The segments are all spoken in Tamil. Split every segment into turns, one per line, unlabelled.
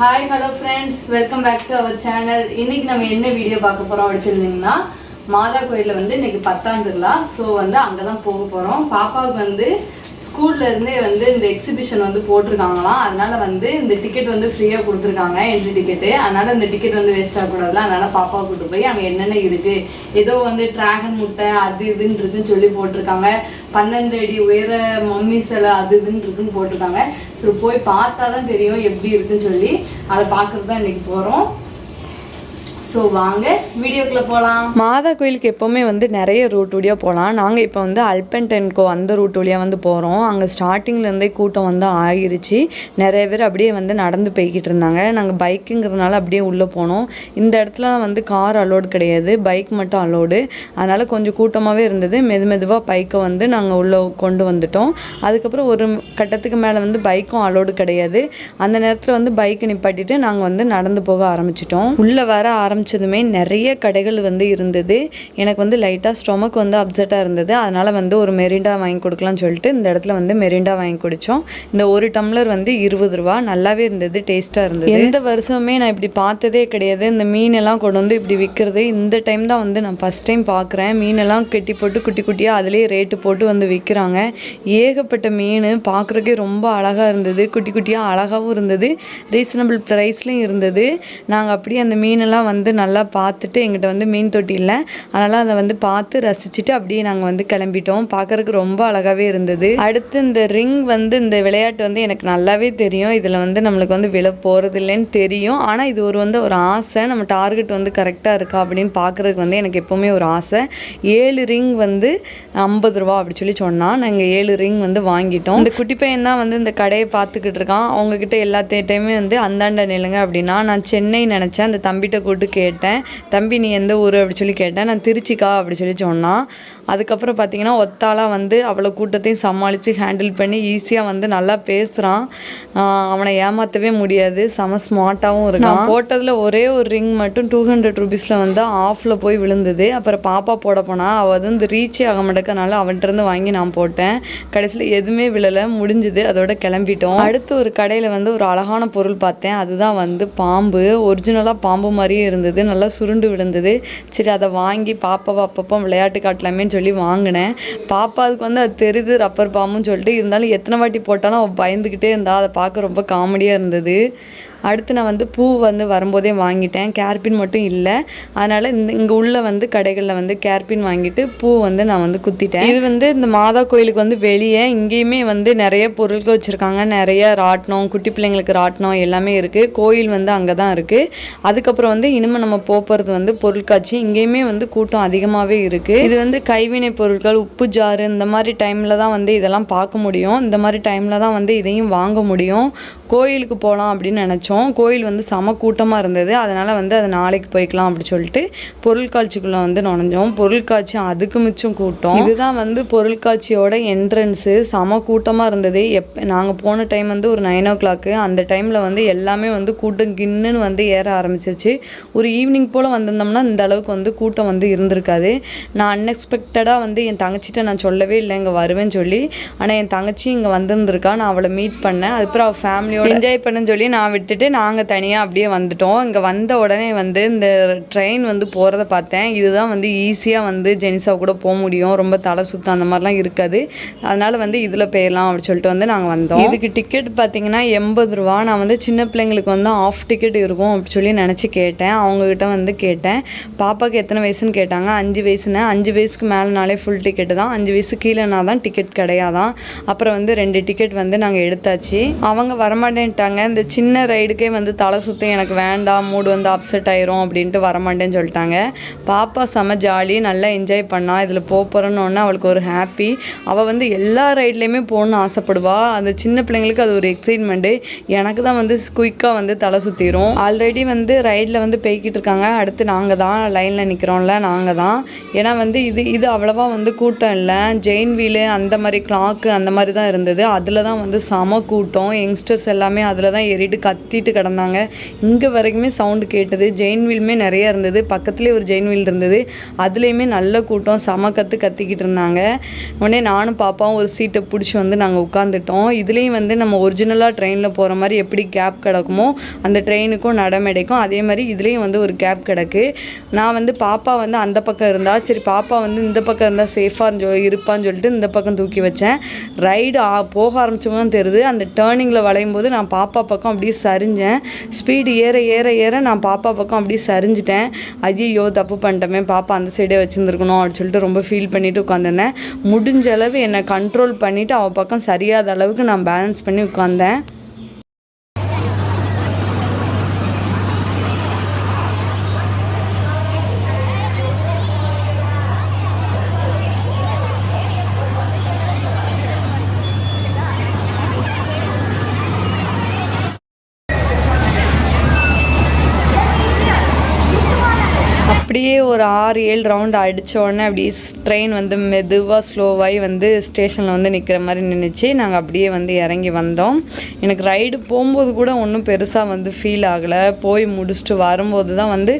Hi, hello friends, welcome back to our channel. இன்னைக்கு நம்ம என்ன வீடியோ பார்க்க போறோம் அப்படி சொல்லிருந்தீங்கன்னா மாதா கோயில்ல வந்து இன்னைக்கு 10ஆம் திருவிழா. சோ வந்து அங்க தான் போக போறோம். பாப்பாவுக்கு வந்து ஸ்கூல்ல இருந்தே வந்து இந்த எக்ஸிபிஷன் வந்து போட்டுருக்காங்களாம். அதனால வந்து இந்த டிக்கெட் வந்து ஃப்ரீயா கொடுத்துருக்காங்க, என்ட்ரி டிக்கெட். அதனால இந்த டிக்கெட் வந்து வேஸ்ட் ஆகக்கூடாதுல. அதனால பாப்பாவை கூட்டு போய் அங்க என்னென்ன இருக்கு, ஏதோ வந்து டிராகன் முட்டை அது இதுன்னு இருக்குன்னு சொல்லி போட்டிருக்காங்க. 12 அடி உயர மம்மி சிலை அது இதுன்னு இருக்குன்னு போட்டிருக்காங்க. ஸோ போய் பார்த்தா தான் தெரியும் எப்படி இருக்குன்னு சொல்லி. அதை பார்க்கறது தான் இன்னைக்கு போகிறோம். ஸோ வாங்க வீடியோக்குள்ளே போகலாம்.
மாதா கோயிலுக்கு எப்போவுமே வந்து நிறைய ரூட் வழியாக போகலாம். நாங்கள் இப்போ வந்து அல்பென்டென்கோ அந்த ரூட் வழியாக வந்து போகிறோம். அங்கே ஸ்டார்டிங்லேருந்தே கூட்டம் வந்து ஆகிருச்சு. நிறைய பேர் அப்படியே வந்து நடந்து போய்கிட்டு இருந்தாங்க. நாங்கள் பைக்குங்கிறதுனால அப்படியே உள்ளே போனோம். இந்த இடத்துல வந்து கார் அலோடு கிடையாது, பைக் மட்டும் அலோடு. அதனால் கொஞ்சம் கூட்டமாகவே இருந்தது. மெதுவாக பைக்கை வந்து நாங்கள் உள்ளே கொண்டு வந்துட்டோம். அதுக்கப்புறம் ஒரு கட்டத்துக்கு மேலே வந்து பைக்கும் அலோடு கிடையாது. அந்த நேரத்தில் வந்து பைக்கை நிப்பாட்டிட்டு நாங்கள் வந்து நடந்து போக ஆரம்பிச்சிட்டோம். உள்ளே வர ஆரம்பிச்சதுமே நிறைய கடைகள் வந்து இருந்தது. எனக்கு வந்து லைட்டாக ஸ்டொமக் வந்து அப்செட்டாக இருந்தது. அதனால் வந்து ஒரு மெரிண்டா வாங்கி கொடுக்கலாம்னு சொல்லிட்டு இந்த இடத்துல வந்து மெரிண்டா வாங்கி குடித்தோம். இந்த ஒரு டம்ளர் வந்து 20 ரூபா. நல்லாவே இருந்தது, டேஸ்ட்டாக இருந்தது. எந்த வருஷமே நான் இப்படி பார்த்ததே கிடையாது. இந்த மீனெல்லாம் கொண்டு வந்து இப்படி விற்கிறது இந்த டைம் தான் வந்து நான் ஃபஸ்ட் டைம் பார்க்குறேன். மீனெல்லாம் கெட்டி போட்டு குட்டி குட்டியாக அதிலே ரேட்டு போட்டு வந்து விற்கிறாங்க. ஏகப்பட்ட மீன் பார்க்குறக்கே ரொம்ப அழகாக இருந்தது. குட்டி குட்டியாக அழகாகவும் இருந்தது, ரீசனபிள் ப்ரைஸ்லையும் இருந்தது. நாங்கள் அப்படியே அந்த மீனெல்லாம் வந்து நல்லா பார்த்துட்டு, எங்கிட்ட வந்து மீன் தொட்டி இல்லை, அதனால் அதை வந்து பார்த்து ரசிச்சுட்டு அப்படியே நாங்கள் வந்து கிளம்பிட்டோம். பார்க்குறதுக்கு ரொம்ப அழகாகவே இருந்தது. அடுத்து இந்த ரிங் வந்து இந்த விளையாட்டு வந்து எனக்கு நல்லாவே தெரியும். இதில் வந்து நம்மளுக்கு வந்து விலை போகிறது இல்லைன்னு தெரியும். ஆனால் இது ஒரு ஆசை. நம்ம டார்கெட் வந்து கரெக்டாக இருக்கா அப்படின்னு பார்க்குறதுக்கு வந்து எனக்கு எப்போவுமே ஒரு ஆசை. 7 ரிங் வந்து 50 ரூபா அப்படி சொல்லி சொன்னால் நாங்கள் 7 ரிங் வந்து வாங்கிட்டோம். இந்த குட்டி பையன் தான் வந்து இந்த கடையை பார்த்துக்கிட்டு இருக்கான். அவங்கக்கிட்ட எல்லாத்தையுமே வந்து அந்தாண்ட நிலுங்க அப்படின்னா, நான் சென்னை நினச்சேன். அந்த தம்பிகிட்ட கூப்பிட்டு கேட்டேன், தம்பி நீ எந்த ஊர் அப்படி சொல்லி கேட்டேன். நான் திருச்சிக்கா அப்படி சொல்லி சொன்னான். அதுக்கப்புறம் பார்த்தீங்கன்னா ஒத்தாளாக வந்து அவ்வளோ கூட்டத்தையும் சமாளித்து ஹேண்டில் பண்ணி ஈஸியாக வந்து நல்லா பேசுகிறான். அவனை ஏமாற்றவே முடியாது. செம ஸ்மார்ட்டாகவும் இருக்கான். போட்டதில் ஒரே ஒரு ரிங் மட்டும் 200 ருபீஸில் வந்து ஆஃபில் போய் விழுந்தது. அப்புறம் பாப்பா போட போனால் அவள் வந்து ரீச்சே ஆக மாட்டேக்கனால அவன்கிட்ட வாங்கி நான் போட்டேன். கடைசியில் எதுவுமே விழலை, முடிஞ்சுது. அதோட கிளம்பிட்டோம். அடுத்து ஒரு கடையில் வந்து ஒரு அழகான பொருள் பார்த்தேன். அதுதான் வந்து பாம்பு. ஒரிஜினலாக பாம்பு மாதிரியே இருந்தது, நல்லா சுருண்டு விழுந்தது. சரி அதை வாங்கி பாப்பாவை அப்பப்போ விளையாட்டு காட்டலாமேன்னு சொல்லி வாங்கினேன். பாப்பாவுக்கு வந்து அது தெரியுது ரப்பர் பாம்புன்னு சொல்லிட்டு, இருந்தாலும் எத்தனை வாட்டி போட்டாலும் அவள் பயந்துக்கிட்டே இருந்தா. அதை பார்க்க ரொம்ப காமெடியாக இருந்தது. அடுத்து நான் வந்து பூ வந்து வரும்போதே வாங்கிட்டேன். கேர்பின் மட்டும் இல்லை, அதனால் இங்கே உள்ள வந்து கடைகளில் வந்து கேர்பின் வாங்கிட்டு பூ வந்து நான் வந்து குத்திட்டேன். இது வந்து இந்த மாதா கோயிலுக்கு வந்து வெளியே இங்கேயுமே வந்து நிறைய பொருட்கள் வச்சுருக்காங்க. நிறைய ராட்டினம், குட்டி பிள்ளைங்களுக்கு ராட்டினம் எல்லாமே இருக்குது. கோயில் வந்து அங்கே தான் இருக்குது. அதுக்கப்புறம் வந்து இனிமேல் நம்ம போகிறது வந்து பொருட்காட்சி. இங்கேயுமே வந்து கூட்டம் அதிகமாகவே இருக்குது. இது வந்து கைவினை பொருட்கள், உப்பு ஜாரு, இந்த மாதிரி டைமில் தான் வந்து இதெல்லாம் பார்க்க முடியும். இந்த மாதிரி டைமில் தான் வந்து இதையும் வாங்க முடியும். கோயிலுக்கு போகலாம் அப்படின்னு நினச்சோம். கோயில் வந்து செம கூட்டமாக இருந்தது. அதனால் வந்து அது நாளைக்கு போய்க்கலாம் அப்படி சொல்லிட்டு பொருட்காட்சிக்குள்ளே வந்து நுழைஞ்சோம். பொருட்காட்சி அதுக்கு மிச்சம் கூட்டம். இதுதான் வந்து பொருட்காட்சியோட என்ட்ரன்ஸு. செம கூட்டமாக இருந்தது. நாங்கள் போன டைம் வந்து ஒரு 9 o'clock. அந்த டைமில் வந்து எல்லாமே வந்து கூட்டம் கின்னுன்னு வந்து ஏற ஆரம்பிச்சிருச்சு. ஒரு ஈவினிங் போல் வந்திருந்தோம்னா இந்த அளவுக்கு வந்து கூட்டம் வந்து இருந்திருக்காது. நான் அன்எக்ஸ்பெக்டடாக வந்து என் தங்கச்சிட்ட நான் சொல்லவே இல்லை இங்கே வருவேன்னு சொல்லி. ஆனால் என் தங்கச்சி இங்கே வந்திருந்திருக்கா. நான் அவளை மீட் பண்ணேன். அதுக்கப்புறம் அவள் ஃபேமிலியோட என்ஜாய் பண்ணுன்னு சொல்லி நான் விட்டுட்டு நாங்கள் தனியாக அப்படியே வந்துட்டோம். இங்கே வந்த உடனே வந்து இந்த ட்ரெயின் வந்து போகிறத பார்த்தேன். இதுதான் வந்து ஈஸியாக வந்து ஜெனிஸாவை கூட போக முடியும். ரொம்ப தலை சுத்தம் அந்த மாதிரிலாம் இருக்காது. அதனால் வந்து இதில் போயிடலாம் அப்படி சொல்லிட்டு வந்து நாங்கள் வந்தோம். இதுக்கு டிக்கெட் பார்த்தீங்கன்னா 80 ரூபா. நான் வந்து சின்ன பிள்ளைங்களுக்கு வந்து ஆஃப் டிக்கெட் இருக்கும் அப்படி சொல்லி நினச்சி கேட்டேன். அவங்கக்கிட்ட வந்து கேட்டேன், பாப்பாவுக்கு எத்தனை வயசுன்னு கேட்டாங்க. 5 வயசுன்னு. 5 வயசுக்கு மேலேனாலே ஃபுல் டிக்கெட்டு தான். 5 வயசு கீழேனா தான் டிக்கெட் கிடையாதான். அப்புறம் வந்து 2 டிக்கெட் வந்து நாங்கள் எடுத்தாச்சு. அவங்க வரமாட்டேன்ட்டாங்க. இந்த சின்ன ரைடுக்கே வந்து தலை சுத்தம், எனக்கு வேண்டாம், மூடு வந்து அப்செட் ஆயிரும் அப்படின்ட்டு வரமாட்டேன்னு சொல்லிட்டாங்க. பாப்பா செம ஜாலி, நல்லா என்ஜாய் பண்ணா. இதில் போகிறோன்னு அவளுக்கு ஒரு ஹாப்பி. அவள் வந்து எல்லா ரைட்லேயுமே போகணுன்னு ஆசைப்படுவா. அந்த சின்ன பிள்ளைங்களுக்கு அது ஒரு எக்ஸைட்மெண்ட்டு. எனக்கு தான் வந்து குயிக்காக வந்து தலை சுற்றிடும். ஆல்ரெடி வந்து ரைடில் வந்து போய்கிட்டு இருக்காங்க. அடுத்து நாங்கள் தான் லைனில் நிற்கிறோம்ல, நாங்கள் தான். ஏன்னா வந்து இது அவ்வளோவா வந்து கூட்டம் இல்லை. ஜெயின் வீலு அந்த மாதிரி கிளாக்கு அந்த மாதிரி தான் இருந்தது. அதில் தான் வந்து செம கூட்டம். யங்ஸ்டர்ஸ் எல்லாமே அதில் தான் ஏறிட்டு கத்தி சுற்றிட்டு கிடந்தாங்க. இங்கே வரைக்குமே சவுண்டு கேட்டது. ஜெயின் வீலுமே நிறையா இருந்தது, பக்கத்துலேயே ஒரு ஜெயின் வீல் இருந்தது, அதுலேயுமே நல்ல கூட்டம், செம கத்திக்கிட்டு இருந்தாங்க. உடனே நானும் பாப்பாவும் ஒரு சீட்டை பிடிச்சி வந்து நாங்கள் உட்காந்துட்டோம். இதுலேயும் வந்து நம்ம ஒரிஜினலாக ட்ரெயினில் போகிற மாதிரி எப்படி கேப் கிடக்குமோ அந்த ட்ரெயினுக்கும் நடமெடைக்கும் அதே மாதிரி இதுலேயும் வந்து ஒரு கேப் கிடக்கு. நான் வந்து பாப்பா வந்து அந்த பக்கம் இருந்தா, சரி பாப்பா வந்து இந்த பக்கம் இருந்தால் சேஃபாக இருப்பான்னு சொல்லிட்டு இந்த பக்கம் தூக்கி வச்சேன். ரைடு போக ஆரம்பிச்சவங்க தெரியுது. அந்த டேர்னிங்கில் வளையும் போது நான் பாப்பா பக்கம் அப்படியே சரிஞ்சேன். ஸ்பீடு ஏற ஏற ஏற நான் பாப்பா பக்கம் அப்படியே சரிஞ்சிட்டேன். ஐயோ தப்பு பண்ணிட்டோமே, பாப்பா அந்த சைடே வச்சுருந்துருக்கணும் அப்படின்னு சொல்லிட்டு ரொம்ப ஃபீல் பண்ணிட்டு உட்காந்துருந்தேன். முடிஞ்ச அளவு என்னை கண்ட்ரோல் பண்ணிவிட்டு அவள் பக்கம் சரியாத அளவுக்கு நான் பேலன்ஸ் பண்ணி உட்காந்தேன். அப்படியே ஒரு 6-7 ரவுண்டு அடித்த உடனே அப்படியே ட்ரெயின் வந்து மெதுவாக ஸ்லோவாகி வந்து ஸ்டேஷனில் வந்து நிற்கிற மாதிரி நின்றுச்சு. நாங்கள் அப்படியே வந்து இறங்கி வந்தோம். எனக்கு ரைடு போகும்போது கூட ஒன்றும் பெருசாக வந்து ஃபீல் ஆகலை. போய் முடிச்சுட்டு வரும்போது தான் வந்து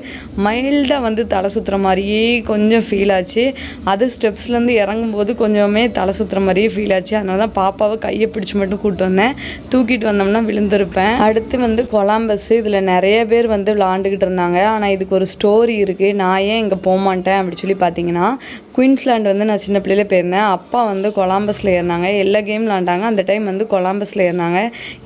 மைல்டாக வந்து தலை சுற்றுற மாதிரியே கொஞ்சம் ஃபீல் ஆச்சு. அது ஸ்டெப்ஸ்லேருந்து இறங்கும்போது கொஞ்சமே தலை சுற்றுற மாதிரியே ஃபீல் ஆச்சு. அதனால தான் பாப்பாவை கையை பிடிச்சி மட்டும் கூப்பிட்டு வந்தேன். தூக்கிட்டு வந்தோம்னா விழுந்திருப்பேன். அடுத்து வந்து கொலம்பஸ், இதில் நிறைய பேர் வந்து விளாண்டுக்கிட்டு இருந்தாங்க. ஆனால் இதுக்கு ஒரு ஸ்டோரி இருக்குது. நான் ஏன் இங்கே போகமாட்டேன் அப்படி சொல்லி பார்த்தீங்கன்னா, குயின்ஸ்லாண்டு வந்து நான் சின்ன பிள்ளையில போயிருந்தேன். அப்பா வந்து கொலம்பஸில் ஏறினாங்க. எல்லா கேம் விளாண்டாங்க. அந்த டைம் வந்து கொலம்பஸில் ஏறினாங்க.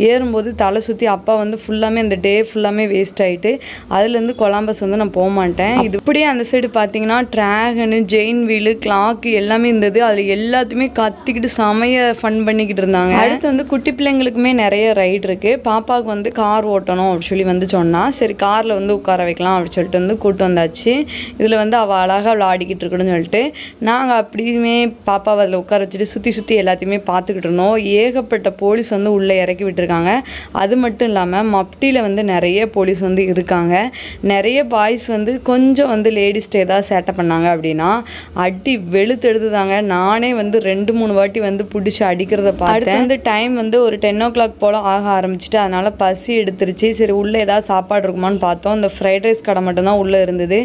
ஏறும்போது தலை சுற்றி அப்பா வந்து ஃபுல்லாமே அந்த டே ஃபுல்லாமே வேஸ்ட் ஆகிட்டு அதுலேருந்து கொலம்பஸ் வந்து நான் போக மாட்டேன். இது இப்படியே அந்த சைடு பார்த்தீங்கன்னா ட்ராகனு, ஜெயின் வீலு, கிளாக்கு எல்லாமே இருந்தது. அதில் எல்லாத்தையுமே கத்திக்கிட்டு செமைய ஃபன் பண்ணிக்கிட்டு இருந்தாங்க. அடுத்து வந்து குட்டி பிள்ளைங்களுக்குமே நிறைய ரைடு இருக்குது. பாப்பாவுக்கு வந்து கார் ஓட்டணும் அப்படி சொல்லி வந்து சொன்னால், சரி காரில் வந்து உட்கார வைக்கலாம் அப்படி சொல்லிட்டு வந்து கூப்பிட்டு வந்தாச்சு. இதில் வந்து அவள் அழகாக விளையாடிக்கிட்டு இருக்கணும்னு சொல்லிட்டு நாங்கள் அப்படியுமே பாப்பாவை அதில் உட்கார வச்சுட்டு சுற்றி எல்லாத்தையுமே பார்த்துக்கிட்டு இருந்தோம். ஏகப்பட்ட போலீஸ் வந்து உள்ளே இறக்கி விட்டுருக்காங்க. அது மட்டும் இல்லாமல் மப்டியில் வந்து நிறைய போலீஸ் வந்து இருக்காங்க. நிறைய பாய்ஸ் வந்து கொஞ்சம் வந்து லேடிஸ்ட்டு ஏதாவது சேட்டை பண்ணாங்க அப்படின்னா அடி வெளுத்தெடுத்துதாங்க. நானே வந்து 2-3 வாட்டி வந்து பிடிச்சி அடிக்கிறத பார்த்தேன். வந்து டைம் வந்து ஒரு 10 o'clock போல் ஆக ஆரம்பிச்சிட்டு அதனால் பசி எடுத்துருச்சு. சரி உள்ளே ஏதாவது சாப்பாடு இருக்குமான்னு பார்த்தோம். இந்த ஃப்ரைட் ரைஸ் கடை மட்டும்தான் உள்ளே இருந்தது.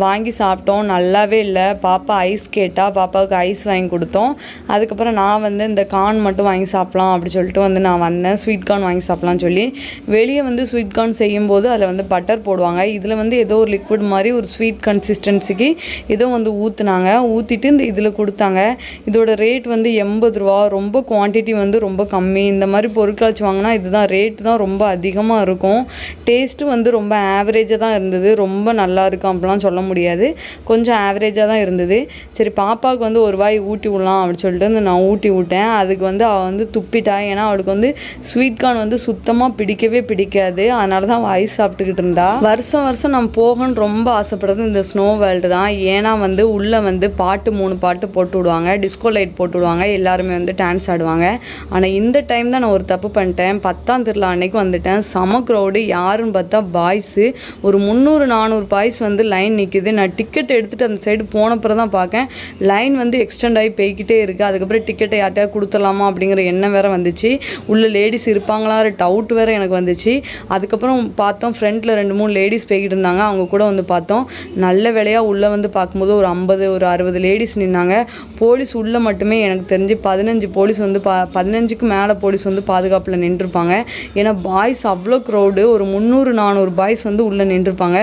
வாங்கி சாப்பிட்டோம். நல்லாவே இல்லை. பாப்பா ஐஸ் கேட்டால் பாப்பாவுக்கு ஐஸ் வாங்கி கொடுத்தோம். அதுக்கப்புறம் நான் வந்து இந்த கார்ன் மட்டும் வாங்கி சாப்பிட்லாம் அப்படி சொல்லிட்டு வந்து நான் வந்தேன். ஸ்வீட் கார்ன் வாங்கி சாப்பிட்லான்னு சொல்லி வெளியே வந்து ஸ்வீட் கார்ன் செய்யும்போது அதில் வந்து பட்டர் போடுவாங்க. இதில் வந்து ஏதோ ஒரு லிக்விட் மாதிரி ஒரு ஸ்வீட் கன்சிஸ்டன்சிக்கு ஏதோ வந்து ஊற்றுனாங்க. ஊற்றிட்டு இந்த இதில் கொடுத்தாங்க. இதோட ரேட் வந்து 80 ரூபா. ரொம்ப குவான்டிட்டி வந்து ரொம்ப கம்மி. இந்த மாதிரி பொருட்களாச்சு வாங்கினா இதுதான் ரேட்டு தான் ரொம்ப அதிகமாக இருக்கும். டேஸ்ட்டு வந்து ரொம்ப ஆவரேஜாக தான் இருந்தது. ரொம்ப நல்லா இருக்கும் அப்படிலாம் சொல்ல முடியாது. கொஞ்சம் ஆவரேஜாக தான் இருந்தது. சரி பாப்பாவுக்கு வந்து ஒரு வாய் ஊட்டி விடலாம் அப்படின்னு சொல்லிட்டு வந்து நான் ஊட்டி விட்டேன். அதுக்கு வந்து அவள் வந்து துப்பிட்டா. ஏன்னா அவளுக்கு வந்து ஸ்வீட் கார்ன் வந்து சுத்தமாக பிடிக்கவே பிடிக்காது. அதனால தான் அவள் ஐஸ் சாப்பிட்டுக்கிட்டு இருந்தா. வருஷம் நான் போகணும்னு ரொம்ப ஆசைப்படுறது இந்த ஸ்னோ வேர்ல்டு தான். ஏன்னா வந்து உள்ளே வந்து 3 பாட்டு போட்டு விடுவாங்க. டிஸ்கோ லைட் போட்டு விடுவாங்க. எல்லாருமே வந்து டான்ஸ் ஆடுவாங்க. ஆனால் இந்த டைம் தான் நான் ஒரு தப்பு பண்ணிட்டேன். 10ஆம் திருவிழா அன்னைக்கு வந்துட்டேன். செம க்ரௌடு. யாருன்னு பார்த்தா பாய்ஸு ஒரு 300-400 பாய்ஸ் வந்து லைன் நிற்கிது. நான் டிக்கெட் எடுத்துகிட்டு அந்த சைடு போனப்புறம் தான் பார்க்கேன் லைன் வந்து எக்ஸ்டெண்ட் ஆகி போய்கிட்டே இருக்குது. அதுக்கப்புறம் டிக்கெட்டை யார்ட்டையா கொடுத்துடலாமா அப்படிங்கிற எண்ணம் வேறு வந்துச்சு. உள்ள லேடிஸ் இருப்பாங்களா டவுட் வேறு எனக்கு வந்துச்சு. அதுக்கப்புறம் பார்த்தோம் ஃப்ரண்ட்டில் 2-3 லேடிஸ் போய்கிட்டு இருந்தாங்க. அவங்க கூட வந்து பார்த்தோம். நல்ல வேலையாக உள்ளே வந்து பார்க்கும்போது ஒரு 50-60 லேடிஸ் நின்னாங்க. போலீஸ் உள்ளே மட்டுமே எனக்கு தெரிஞ்சு 15 போலீஸ் வந்து 15க்கு மேலே போலீஸ் வந்து பாதுகாப்பில் நின்றுருப்பாங்க. ஏன்னா பாய்ஸ் அவ்வளோ க்ரௌடு. ஒரு 300-400 பாய்ஸ் வந்து உள்ளே நின்றுருப்பாங்க.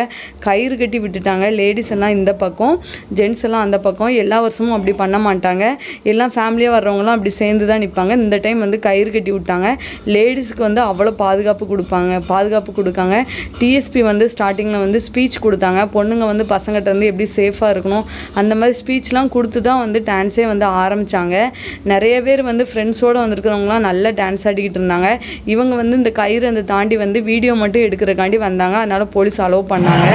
கயிறு கட்டி விட்டுட்டாங்க. லேடிஸ் எல்லாம் இந்த பக்கம், ஜென்ட்ஸ் எல்லாம் அந்த பக்கம். எல்லா வருஷமும் அப்படி பண்ண மாட்டாங்க. எல்லாம் ஃபேமிலியாக வர்றவங்களாம் அப்படி சேர்ந்து தான் நிற்பாங்க. இந்த டைம் வந்து கயிறு கட்டி விட்டாங்க. லேடிஸ்க்கு வந்து அவ்வளோ பாதுகாப்பு கொடுக்காங்க. டிஎஸ்பி வந்து ஸ்டார்டிங்கில் வந்து ஸ்பீச் கொடுத்தாங்க. பொண்ணுங்க வந்து பசங்கிட்ட இருந்து எப்படி சேஃபாக இருக்கணும் அந்த மாதிரி ஸ்பீச்லாம் கொடுத்து தான் வந்து டான்ஸே வந்து ஆரம்பித்தாங்க. நிறைய பேர் வந்து ஃப்ரெண்ட்ஸோடு வந்துருக்கிறவங்களாம் நல்லா டான்ஸ் ஆடிக்கிட்டு இருந்தாங்க. இவங்க வந்து இந்த கயிறு அந்த தாண்டி வந்து வீடியோ மட்டும் எடுக்கிறக்காண்டி வந்தாங்க. அதனால் போலீஸ் அலோவ் பண்ணாங்க.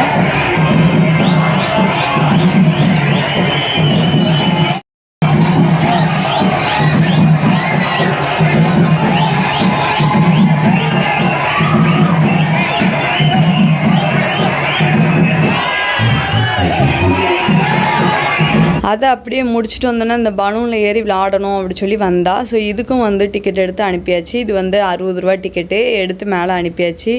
அதை அப்படியே முடிச்சுட்டு வந்தோன்னா இந்த பலூனில் ஏறி விளாடணும் அப்படி சொல்லி வந்தா. ஸோ இதுக்கும் வந்து டிக்கெட் எடுத்து அனுப்பியாச்சு. இது வந்து 60 ரூபா டிக்கெட்டு எடுத்து மேலே அனுப்பியாச்சு.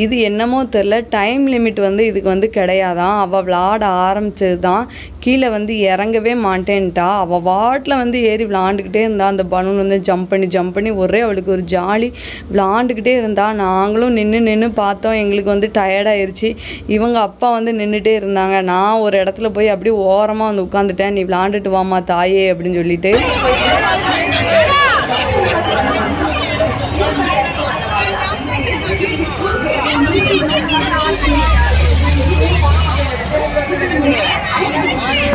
இது என்னமோ தெரில, டைம் லிமிட் வந்து இதுக்கு வந்து கிடையாதான். அவள் விளாட ஆரம்பிச்சது தான், கீழே வந்து இறங்கவே மாட்டேன்ட்டா. அவள் வாட்டில் வந்து ஏறி விளாண்டுக்கிட்டே இருந்தா. அந்த பலூன் வந்து ஜம்ப் பண்ணி ஒரே அவளுக்கு ஒரு ஜாலி, விளாண்டுக்கிட்டே இருந்தா. நாங்களும் நின்று பார்த்தோம். எங்களுக்கு வந்து டயர்டாயிருச்சு. இவங்க அப்பா வந்து நின்றுட்டே இருந்தாங்க. நான் ஒரு இடத்துல போய் அப்படியே ஓரமாக வந்து உட்காந்துட்டேன். நீ விளாண்டுட்டு வாமா தாயே அப்படின்னு சொல்லிட்டு.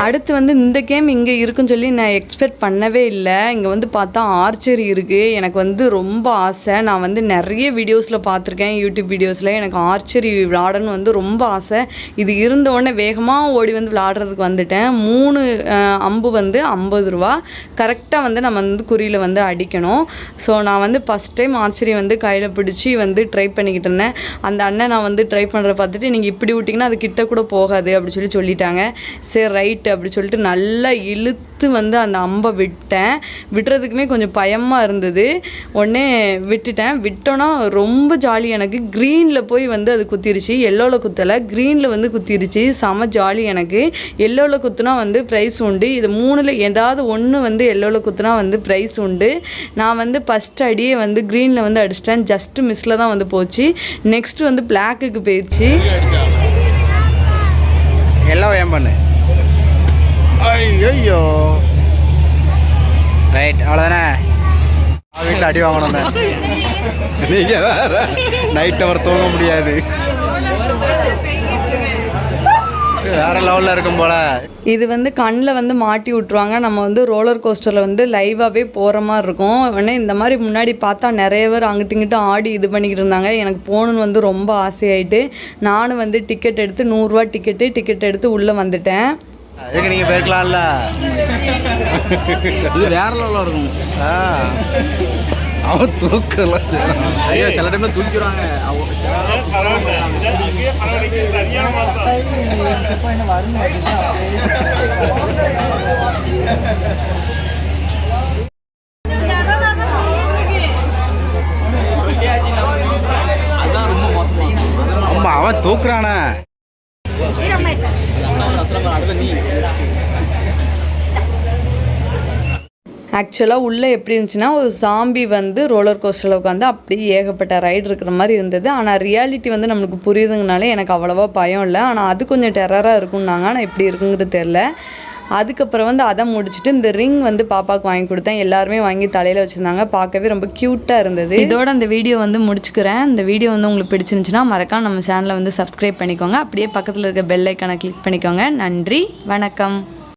அடுத்து வந்து இந்த கேம் இங்கே இருக்குன்னு சொல்லி நான் எக்ஸ்பெக்ட் பண்ணவே இல்லை. இங்கே வந்து பார்த்தா ஆர்ச்சரி இருக்குது. எனக்கு வந்து ரொம்ப ஆசை. நான் வந்து நிறைய வீடியோஸில் பார்த்துருக்கேன், யூடியூப் வீடியோஸில். எனக்கு ஆர்ச்சரி விளாடணும்னு வந்து ரொம்ப ஆசை. இது இருந்தவுடனே வேகமாக ஓடி வந்து விளாடுறதுக்கு வந்துட்டேன். 3 அம்பு வந்து 50 ரூபா. கரெக்டாக வந்து நம்ம வந்து குறியில் வந்து அடிக்கணும். ஸோ நான் வந்து ஃபஸ்ட் டைம் ஆர்ச்சரி வந்து கையில் பிடிச்சி வந்து ட்ரை பண்ணிக்கிட்டு இருந்தேன். அந்த அண்ணன் நான் வந்து ட்ரை பண்ணுறத பார்த்துட்டு, நீங்கள் இப்படி விட்டிங்கன்னா அது கிட்ட கூட போகாது அப்படி சொல்லிட்டாங்க. சரி ரைட்டு அப்படி சொல்லிட்டு நல்லா இழுத்து வந்து அந்த அம்பை விட்டேன். விட்டுறதுக்குமே கொஞ்சம் பயமாக இருந்தது. உடனே விட்டோன்னா ரொம்ப ஜாலி. எனக்கு க்ரீனில் போய் வந்து அது குத்திருச்சு, எல்லோவில் குத்தலை, க்ரீனில் வந்து குத்திருச்சு. செம ஜாலி. எனக்கு எல்லோவில் குத்துனா வந்து ப்ரைஸ் உண்டு. இது 3ல் ஏதாவது ஒன்று வந்து எல்லோவில் குத்துனா வந்து ப்ரைஸ் உண்டு. நான் வந்து ஃபஸ்ட் அடியே வந்து க்ரீனில் வந்து அடிச்சிட்டேன். ஜஸ்ட்டு மிஸ்ஸில் தான் வந்து போச்சு. நெக்ஸ்ட்டு வந்து பிளாக்குக்கு போயிடுச்சு.
எல்லாம் ஏன் பண்ணு. ஐயோ ரைட், அவ்வளோதானே. வீட்டில் அடி வாங்கணும். நீங்கள் வேற நைட் அவர் தூங்க முடியாது, வேற லெவலில் இருக்கும் போல.
இது வந்து கண்ணில் வந்து மாட்டி விட்ருவாங்க. நம்ம வந்து ரோலர் கோஸ்டரில் வந்து லைவாகவே போகிற மாதிரி இருக்கும். உடனே இந்த மாதிரி முன்னாடி பார்த்தா நிறைய பேர் அங்கிட்டு இங்கிட்டு ஆடி இது பண்ணிக்கிட்டு இருந்தாங்க. எனக்கு போகணுன்னு வந்து ரொம்ப ஆசையாயிட்டு நானும் வந்து டிக்கெட் எடுத்து 100 ரூபா டிக்கெட் எடுத்து உள்ளே வந்துட்டேன்.
அதுக்கு நீங்கள் போயிருக்கலாம்ல, இது வேற லெவலில் இருக்கும். அவன் தூக்கலாம். ஐயோ சில டைம்ல தூக்கிடுவாங்க. ஆமா அவன் தூக்குறானே.
ஆக்சுவலாக உள்ளே எப்படி இருந்துச்சுன்னா, ஒரு சாம்பி வந்து ரோலர் கோஸ்டரில் உட்காந்து அப்படியே ஏகப்பட்ட ரைடு இருக்கிற மாதிரி இருந்தது. ஆனால் ரியாலிட்டி வந்து நம்மளுக்கு புரியுதுங்கனாலே எனக்கு அவ்வளோவா பயம் இல்லை. ஆனால் அது கொஞ்சம் டெரராக இருக்கும்னாங்க. ஆனால் எப்படி இருக்குங்கிறது தெரில. அதுக்கப்புறம் வந்து அதை முடிச்சுட்டு இந்த ரிங் வந்து பாப்பாவுக்கு வாங்கி கொடுத்தேன். எல்லாருமே வாங்கி தலையில் வச்சுருந்தாங்க. பார்க்கவே ரொம்ப க்யூட்டாக இருந்தது. இதோட அந்த வீடியோ வந்து முடிச்சுக்கிறேன். இந்த வீடியோ வந்து உங்களுக்கு பிடிச்சிருந்துச்சுன்னா மறக்காம நம்ம சேனலை வந்து சப்ஸ்கிரைப் பண்ணிக்கோங்க. அப்படியே பக்கத்தில் இருக்க பெல் ஐக்கானை கிளிக் பண்ணிக்கோங்க. நன்றி, வணக்கம்.